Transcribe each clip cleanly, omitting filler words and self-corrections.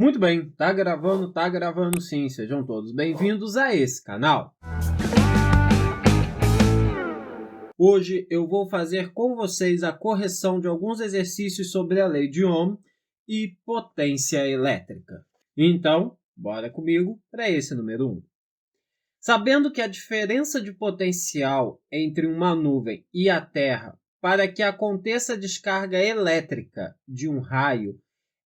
Muito bem, tá gravando sim. Sejam todos bem-vindos a esse canal. Hoje eu vou fazer com vocês a correção de alguns exercícios sobre a lei de Ohm e potência elétrica. Então, bora comigo para esse número 1. Sabendo que a diferença de potencial entre uma nuvem e a Terra para que aconteça a descarga elétrica de um raio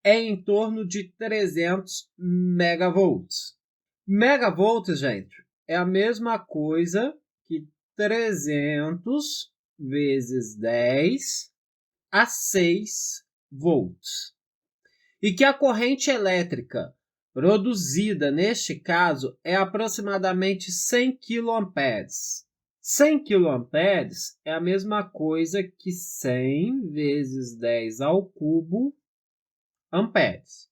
é em torno de 300 megavolts. Megavolts, gente, é a mesma coisa que 300 vezes 10 a 6 volts. E que a corrente elétrica produzida, neste caso, é aproximadamente 100 kA. 100 kA é a mesma coisa que 100 vezes 10 ao cubo amperes.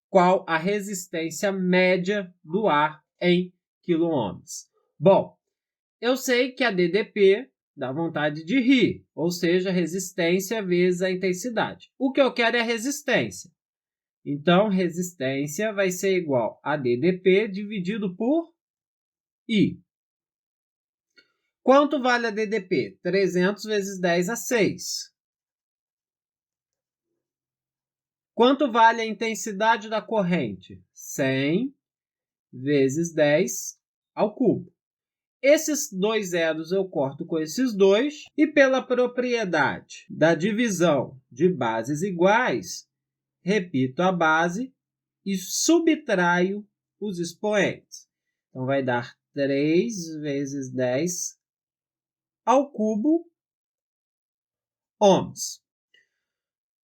Qual a resistência média do ar em quiloohms? Bom, eu sei que a DDP dá vontade de rir, ou seja, resistência vezes a intensidade. O que eu quero é resistência. Então, resistência vai ser igual a DDP dividido por I. Quanto vale a DDP? 300 vezes 10 a 6. Quanto vale a intensidade da corrente? 100 vezes 10 ao cubo. Esses dois zeros eu corto com esses dois, e pela propriedade da divisão de bases iguais, repito a base e subtraio os expoentes. Então, vai dar 3 vezes 10 ao cubo ohms.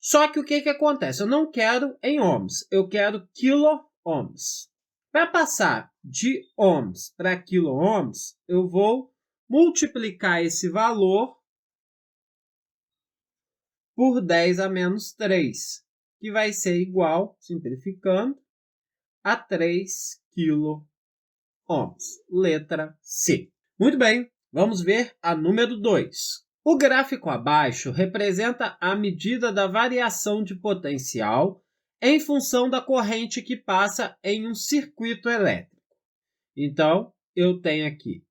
Só que o que acontece? Eu não quero em ohms, eu quero quiloohms. Para passar de ohms para quiloohms, eu vou multiplicar esse valor por 10 a menos 3, que vai ser igual, simplificando, a 3 quiloohms. Letra C. Muito bem, vamos ver a número 2. O gráfico abaixo representa a medida da variação de potencial em função da corrente que passa em um circuito elétrico. Então, eu tenho aqui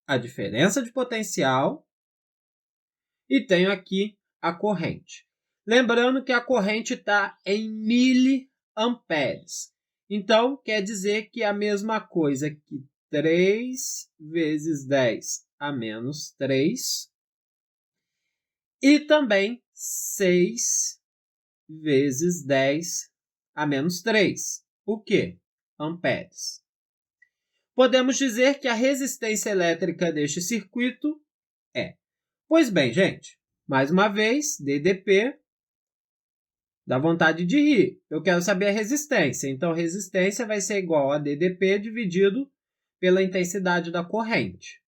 a diferença de potencial e tenho aqui a corrente. Lembrando que a corrente está em miliamperes. Então, quer dizer que é a mesma coisa que 3 vezes 10 a menos 3 e também 6 vezes 10 a menos 3. O quê? Amperes. Podemos dizer que a resistência elétrica deste circuito é. Pois bem, gente, mais uma vez, DDP dá vontade de rir. Eu quero saber a resistência. Então, resistência vai ser igual a DDP dividido pela intensidade da corrente.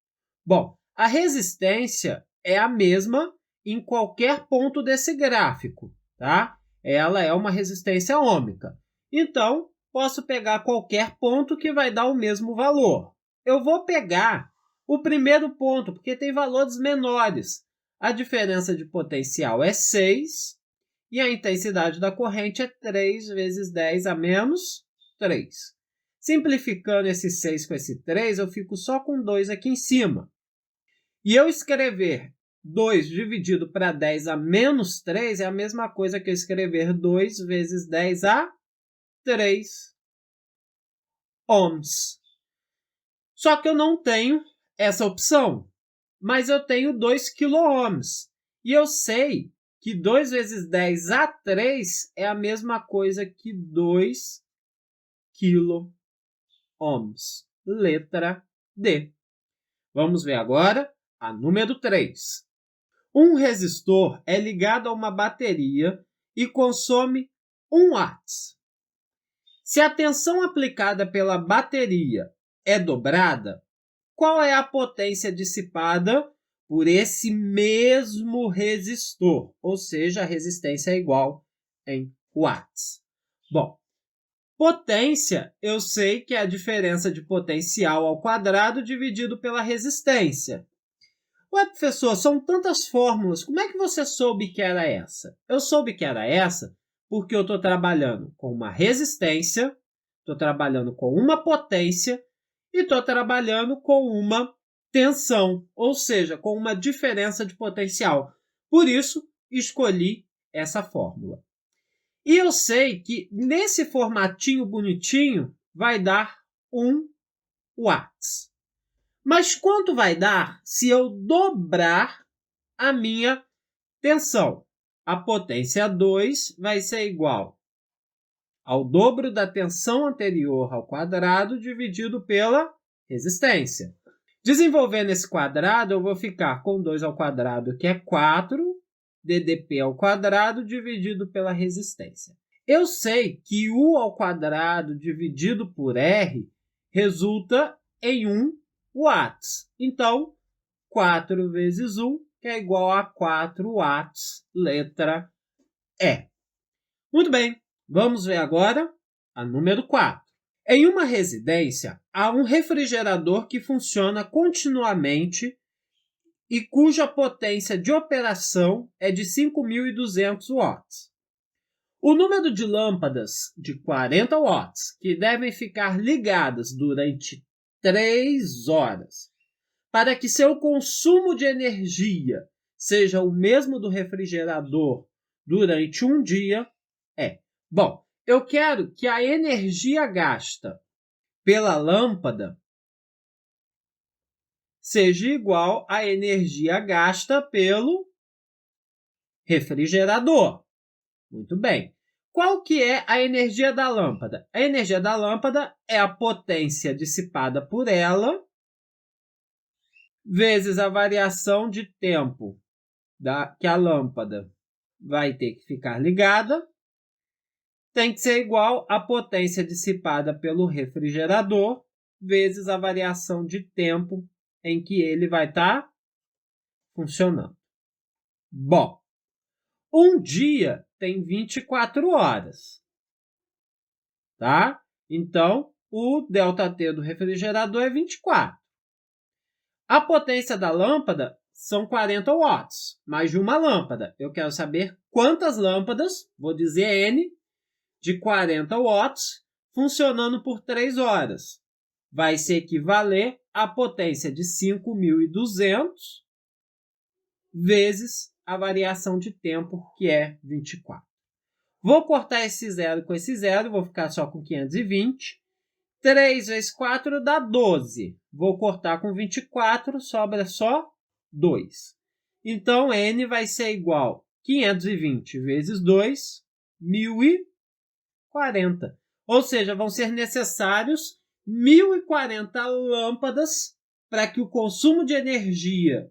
Bom, a resistência é a mesma em qualquer ponto desse gráfico, tá? Ela é uma resistência ôhmica. Então, posso pegar qualquer ponto que vai dar o mesmo valor. Eu vou pegar o primeiro ponto, porque tem valores menores. A diferença de potencial é 6 e a intensidade da corrente é 3 vezes 10 a menos 3. Simplificando esse 6 com esse 3, eu fico só com 2 aqui em cima. E eu escrever 2 dividido para 10 a menos 3 é a mesma coisa que eu escrever 2 vezes 10 a 3 ohms. Só que eu não tenho essa opção, mas eu tenho 2 quiloohms. E eu sei que 2 vezes 10 a 3 é a mesma coisa que 2 quiloohms. Letra D. Vamos ver agora a número 3. Um resistor é ligado a uma bateria e consome 1 watts. Se a tensão aplicada pela bateria é dobrada, qual é a potência dissipada por esse mesmo resistor? Ou seja, a resistência é igual em watts. Bom, potência, eu sei que é a diferença de potencial ao quadrado dividido pela resistência. Ué, professor, são tantas fórmulas, como é que você soube que era essa? Eu soube que era essa porque eu estou trabalhando com uma resistência, estou trabalhando com uma potência e estou trabalhando com uma tensão, ou seja, com uma diferença de potencial. Por isso, escolhi essa fórmula. E eu sei que nesse formatinho bonitinho vai dar 1 watts. Mas quanto vai dar se eu dobrar a minha tensão? A potência 2 vai ser igual ao dobro da tensão anterior ao quadrado dividido pela resistência. Desenvolvendo esse quadrado, eu vou ficar com 2 ao quadrado, que é 4, ddp ao quadrado dividido pela resistência. Eu sei que U ao quadrado dividido por R resulta em 1 watts. Então, 4 vezes 1, que é igual a 4 watts, letra E. Muito bem, vamos ver agora a número 4. Em uma residência, há um refrigerador que funciona continuamente e cuja potência de operação é de 5.200 watts. O número de lâmpadas de 40 watts que devem ficar ligadas durante 3 horas para que seu consumo de energia seja o mesmo do refrigerador durante um dia é... Bom, eu quero que a energia gasta pela lâmpada seja igual à energia gasta pelo refrigerador. Muito bem. Qual que é a energia da lâmpada? A energia da lâmpada é a potência dissipada por ela vezes a variação de tempo que a lâmpada vai ter que ficar ligada, tem que ser igual à potência dissipada pelo refrigerador vezes a variação de tempo em que ele vai estar funcionando. Bom, um dia tem 24 horas, tá? Então, o ΔT do refrigerador é 24. A potência da lâmpada são 40 watts, mais de uma lâmpada. Eu quero saber quantas lâmpadas, vou dizer N, de 40 watts, funcionando por 3 horas. Vai se equivaler à potência de 5.200 vezes a variação de tempo, que é 24. Vou cortar esse zero com esse zero, vou ficar só com 520. 3 vezes 4 dá 12. Vou cortar com 24, sobra só 2. Então, N vai ser igual a 520 vezes 2, 1.040. Ou seja, vão ser necessários 1.040 lâmpadas para que o consumo de energia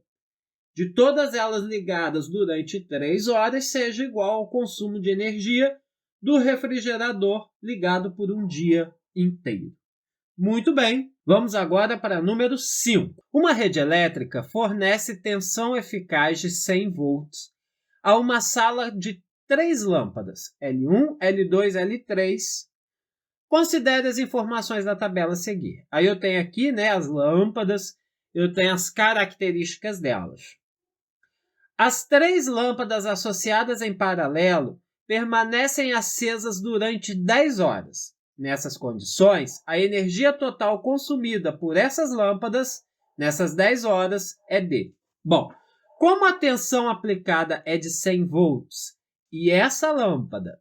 de todas elas ligadas durante 3 horas seja igual ao consumo de energia do refrigerador ligado por um dia inteiro. Muito bem, vamos agora para número 5. Uma rede elétrica fornece tensão eficaz de 100 volts a uma sala de 3 lâmpadas, L1, L2, L3. Considere as informações da tabela a seguir. Aí eu tenho aqui, as lâmpadas, eu tenho as características delas. As 3 lâmpadas associadas em paralelo permanecem acesas durante 10 horas. Nessas condições, a energia total consumida por essas lâmpadas nessas 10 horas é D. Bom, como a tensão aplicada é de 100 volts e essa lâmpada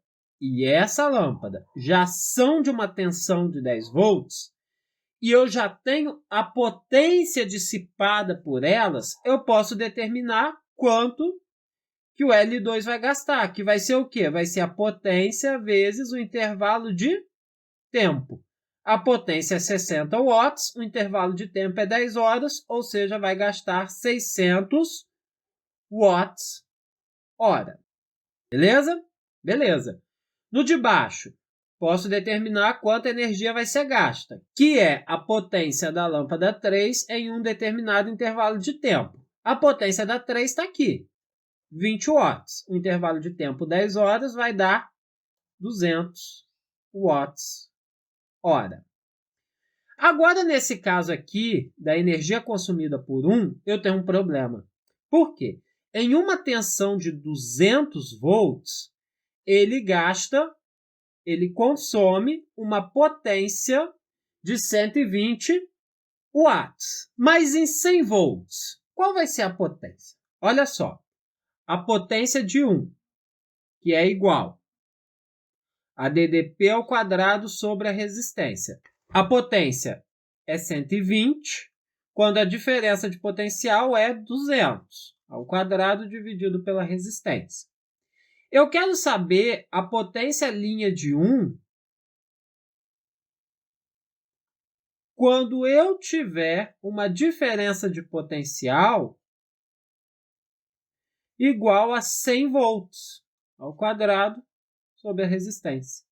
já são de uma tensão de 10 volts, e eu já tenho a potência dissipada por elas, eu posso determinar quanto que o L2 vai gastar, que vai ser o quê? Vai ser a potência vezes o intervalo de tempo. A potência é 60 watts, o intervalo de tempo é 10 horas, ou seja, vai gastar 600 watts hora. Beleza? Beleza. No de baixo, posso determinar quanta energia vai ser gasta, que é a potência da lâmpada 3 em um determinado intervalo de tempo. A potência da 3 está aqui, 20 watts. O intervalo de tempo 10 horas vai dar 200 watts hora. Agora, nesse caso aqui, da energia consumida por 1, eu tenho um problema. Por quê? Em uma tensão de 200 volts, ele consome uma potência de 120 watts. Mas em 100 volts, qual vai ser a potência? Olha só, a potência de 1, que é igual a ddP ao quadrado sobre a resistência. A potência é 120, quando a diferença de potencial é 200 ao quadrado dividido pela resistência. Eu quero saber a potência linha de 1 quando eu tiver uma diferença de potencial igual a 100 volts ao quadrado sobre a resistência.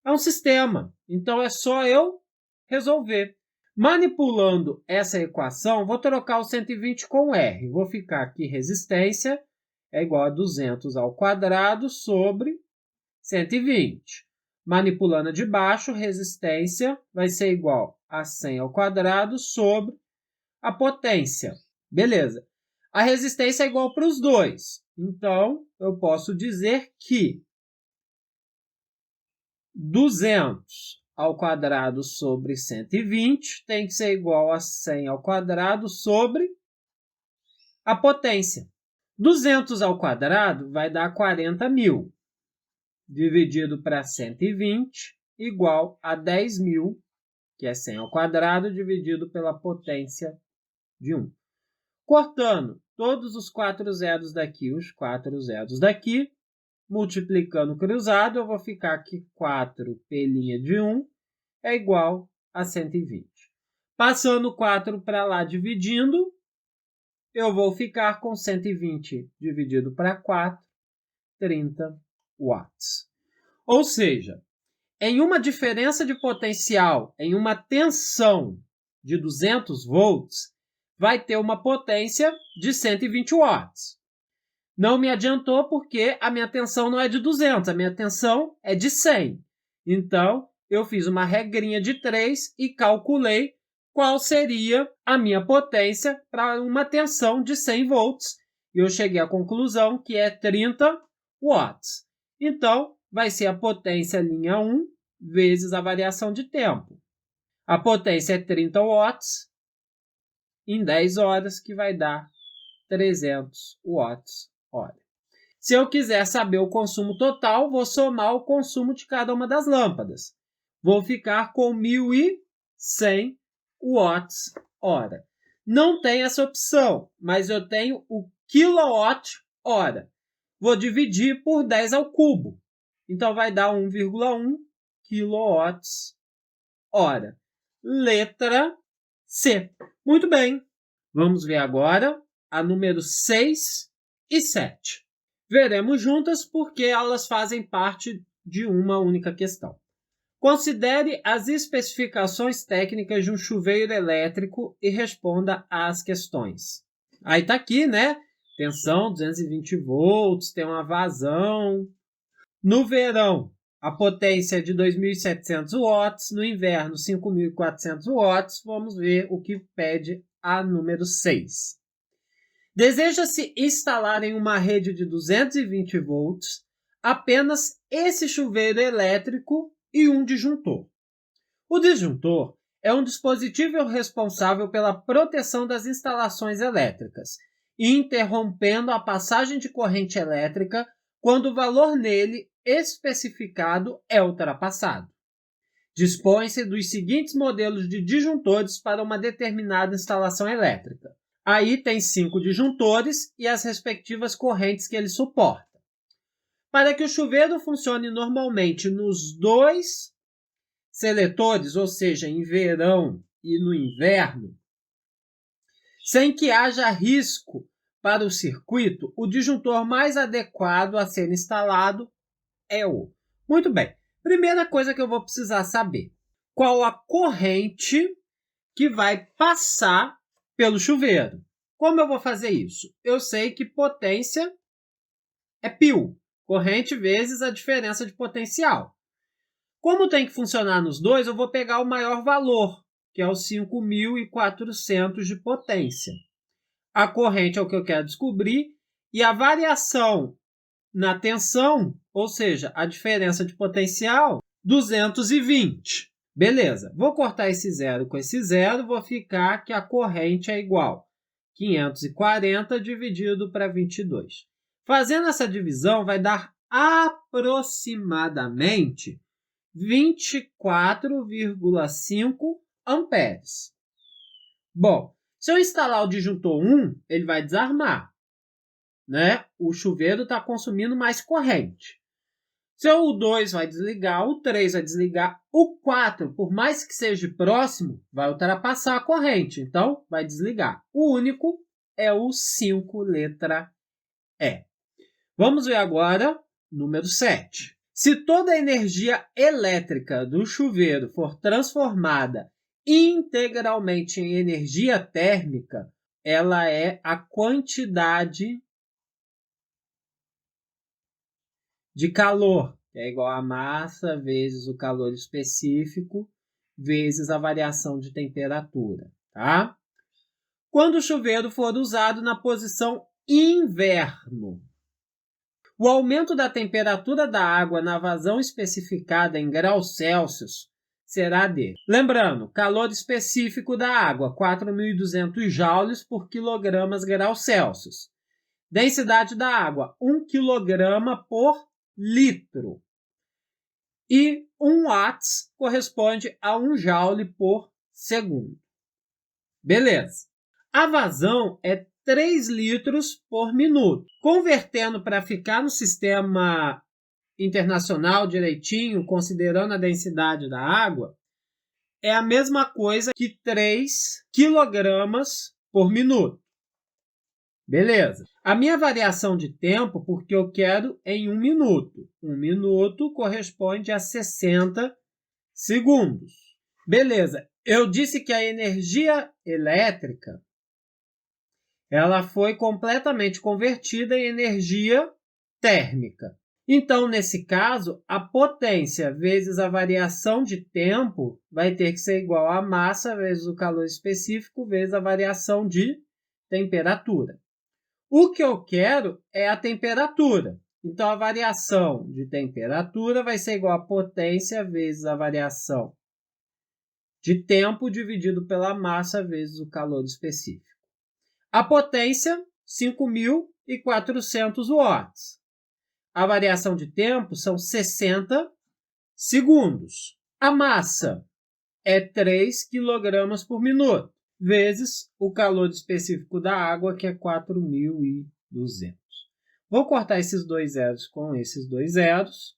É um sistema, então é só eu resolver. Manipulando essa equação, vou trocar o 120 com R. Vou ficar aqui resistência é igual a 200 ao quadrado sobre 120. Manipulando de baixo, resistência vai ser igual a 100 ao quadrado sobre a potência. Beleza. A resistência é igual para os dois. Então, eu posso dizer que 200 ao quadrado sobre 120 tem que ser igual a 100 ao quadrado sobre a potência. 200 ao quadrado vai dar 40.000, dividido para 120, igual a 10.000, que é 100 ao quadrado, dividido pela potência de 1. Cortando todos os 4 zeros daqui, os 4 zeros daqui, multiplicando cruzado, eu vou ficar aqui 4π' de 1 é igual a 120. Passando 4 para lá, dividindo, eu vou ficar com 120 dividido para 4, 30 watts. Ou seja, em uma diferença de potencial, em uma tensão de 200 volts, vai ter uma potência de 120 watts. Não me adiantou porque a minha tensão não é de 200, a minha tensão é de 100. Então, eu fiz uma regrinha de 3 e calculei qual seria a minha potência para uma tensão de 100 volts. E eu cheguei à conclusão que é 30 watts. Então, vai ser a potência linha 1 vezes a variação de tempo. A potência é 30 watts em 10 horas, que vai dar 300 watts hora. Se eu quiser saber o consumo total, vou somar o consumo de cada uma das lâmpadas. Vou ficar com 1.100 watts hora. Não tem essa opção, mas eu tenho o quilowatt hora. Vou dividir por 10 ao cubo. Então, vai dar 1,1 quilowatts hora. Letra C. Muito bem. Vamos ver agora a número 6 e 7. Veremos juntas porque elas fazem parte de uma única questão. Considere as especificações técnicas de um chuveiro elétrico e responda às questões. Aí está aqui, né? Tensão 220 volts, tem uma vazão. No verão, a potência é de 2.700 watts. No inverno, 5.400 watts. Vamos ver o que pede a número 6. Deseja-se instalar em uma rede de 220 volts apenas esse chuveiro elétrico e um disjuntor. O disjuntor é um dispositivo responsável pela proteção das instalações elétricas, interrompendo a passagem de corrente elétrica quando o valor nele especificado é ultrapassado. Dispõe-se dos seguintes modelos de disjuntores para uma determinada instalação elétrica. Aí tem 5 disjuntores e as respectivas correntes que ele suporta. Para que o chuveiro funcione normalmente nos dois seletores, ou seja, em verão e no inverno, sem que haja risco para o circuito, o disjuntor mais adequado a ser instalado é o... Muito bem. Primeira coisa que eu vou precisar saber. Qual a corrente que vai passar pelo chuveiro? Como eu vou fazer isso? Eu sei que potência é π, corrente vezes a diferença de potencial. Como tem que funcionar nos dois, eu vou pegar o maior valor, que é o 5.400 de potência. A corrente é o que eu quero descobrir, e a variação na tensão, ou seja, a diferença de potencial, 220. Beleza, vou cortar esse zero com esse zero, vou ficar que a corrente é igual a 540 dividido para 22. Fazendo essa divisão, vai dar aproximadamente 24,5 amperes. Bom, se eu instalar o disjuntor 1, ele vai desarmar, né? O chuveiro está consumindo mais corrente. Se o 2 vai desligar, o 3 vai desligar, o 4, por mais que seja próximo, vai ultrapassar a corrente, então vai desligar. O único é o 5, letra E. Vamos ver agora número 7. Se toda a energia elétrica do chuveiro for transformada integralmente em energia térmica, ela é a quantidade de calor, que é igual a massa vezes o calor específico vezes a variação de temperatura, tá? Quando o chuveiro for usado na posição inverno, o aumento da temperatura da água na vazão especificada em graus Celsius será de... Lembrando, calor específico da água, 4.200 joules por quilogramas graus Celsius. Densidade da água, 1 quilograma por litro. E 1 watts corresponde a 1 joule por segundo. Beleza. A vazão é 3 litros por minuto. Convertendo para ficar no sistema internacional direitinho, considerando a densidade da água, é a mesma coisa que 3 quilogramas por minuto. Beleza. A minha variação de tempo, porque eu quero em 1 minuto. 1 minuto corresponde a 60 segundos. Beleza. Eu disse que a energia elétrica ela foi completamente convertida em energia térmica. Então, nesse caso, a potência vezes a variação de tempo vai ter que ser igual a massa vezes o calor específico vezes a variação de temperatura. O que eu quero é a temperatura. Então, a variação de temperatura vai ser igual a potência vezes a variação de tempo dividido pela massa vezes o calor específico. A potência, 5.400 watts. A variação de tempo são 60 segundos. A massa é 3 kg por minuto, vezes o calor específico da água, que é 4.200. Vou cortar esses dois zeros com esses dois zeros.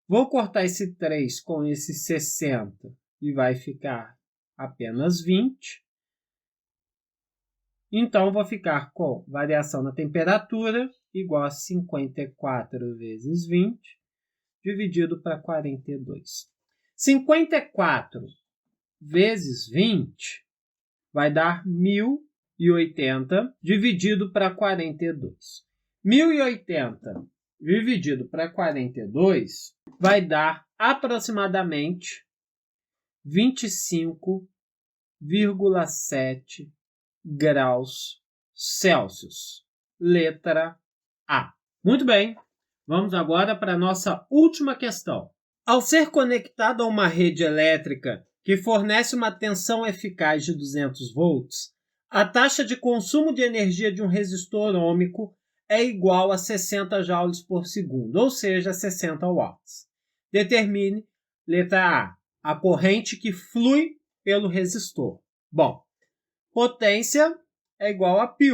Vou cortar esse 3 com esse 60 e vai ficar apenas 20. Então, vou ficar com variação na temperatura igual a 54 vezes 20, dividido para 42. 54 vezes 20 vai dar 1.080, dividido para 42. 1.080 dividido para 42 vai dar aproximadamente 25,7 graus Celsius. Letra A. Muito bem, vamos agora para a nossa última questão. Ao ser conectado a uma rede elétrica que fornece uma tensão eficaz de 200 volts, a taxa de consumo de energia de um resistor ôhmico é igual a 60 joules por segundo, ou seja, 60 watts. Determine, letra A, a corrente que flui pelo resistor. Bom, potência é igual a π.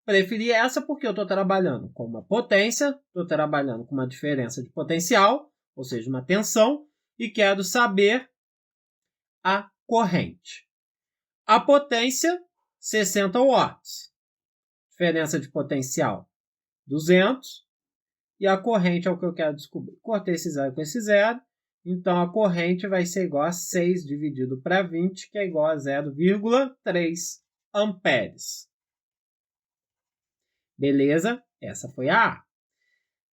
Preferi essa porque eu estou trabalhando com uma potência, estou trabalhando com uma diferença de potencial, ou seja, uma tensão, e quero saber a corrente. A potência, 60 watts. Diferença de potencial, 200. E a corrente é o que eu quero descobrir. Cortei esse zero com esse zero. Então, a corrente vai ser igual a 6 dividido para 20, que é igual a 0,3 amperes. Beleza? Essa foi a A.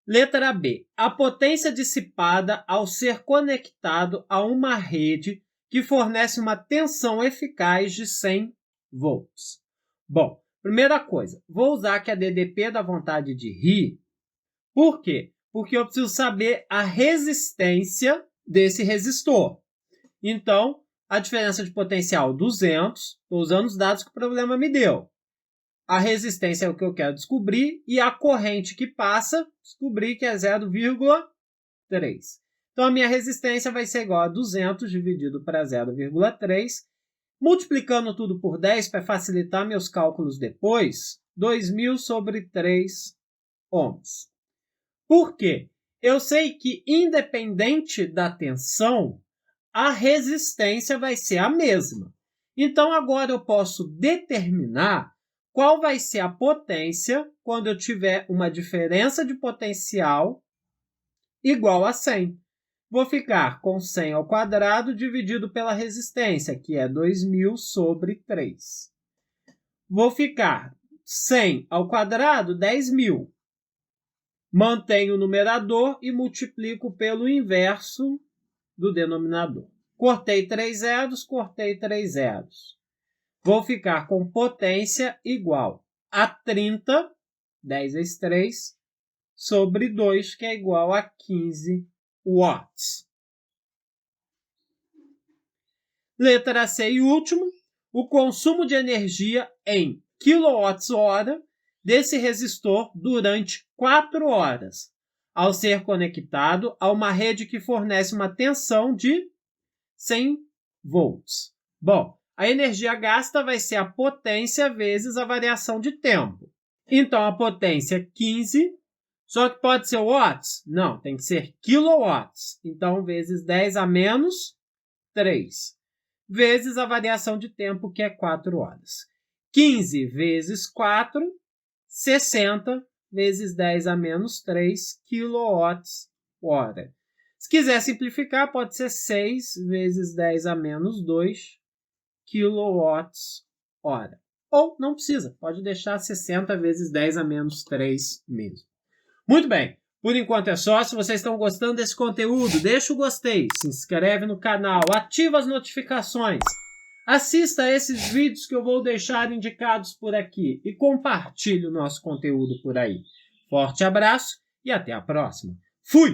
Letra B. A potência dissipada ao ser conectado a uma rede que fornece uma tensão eficaz de 100 volts. Bom, primeira coisa, vou usar aqui a DDP da vontade de rir Por quê? Porque eu preciso saber a resistência desse resistor. Então, a diferença de potencial 200, estou usando os dados que o problema me deu. A resistência é o que eu quero descobrir e a corrente que passa, descobri que é 0,3. Então, a minha resistência vai ser igual a 200 dividido para 0,3. Multiplicando tudo por 10 para facilitar meus cálculos depois, 2.000 sobre 3 ohms. Por quê? Eu sei que, independente da tensão, a resistência vai ser a mesma. Então, agora eu posso determinar qual vai ser a potência quando eu tiver uma diferença de potencial igual a 100. Vou ficar com 100 ao quadrado dividido pela resistência, que é 2.000 sobre 3. Vou ficar 100 ao quadrado, 10.000. Mantenho o numerador e multiplico pelo inverso do denominador. Cortei 3 zeros, cortei 3 zeros. Vou ficar com potência igual a 30, 10 vezes 3, sobre 2, que é igual a 15 watts. Letra C e último, o consumo de energia em kWh desse resistor durante 4 horas, ao ser conectado a uma rede que fornece uma tensão de 100 volts. Bom, a energia gasta vai ser a potência vezes a variação de tempo. Então, a potência é 15, só que pode ser watts? Não, tem que ser quilowatts. Então, vezes 10 a menos 3, vezes a variação de tempo, que é 4 horas. 15 vezes 4, 60, vezes 10 a menos 3 quilowatts-hora. Se quiser simplificar, pode ser 6 vezes 10 a menos 2 quilowatts-hora. Ou não precisa, pode deixar 60 vezes 10 a menos 3 mesmo. Muito bem, por enquanto é só. Se vocês estão gostando desse conteúdo, deixa o gostei, se inscreve no canal, ativa as notificações, assista a esses vídeos que eu vou deixar indicados por aqui e compartilhe o nosso conteúdo por aí. Forte abraço e até a próxima. Fui!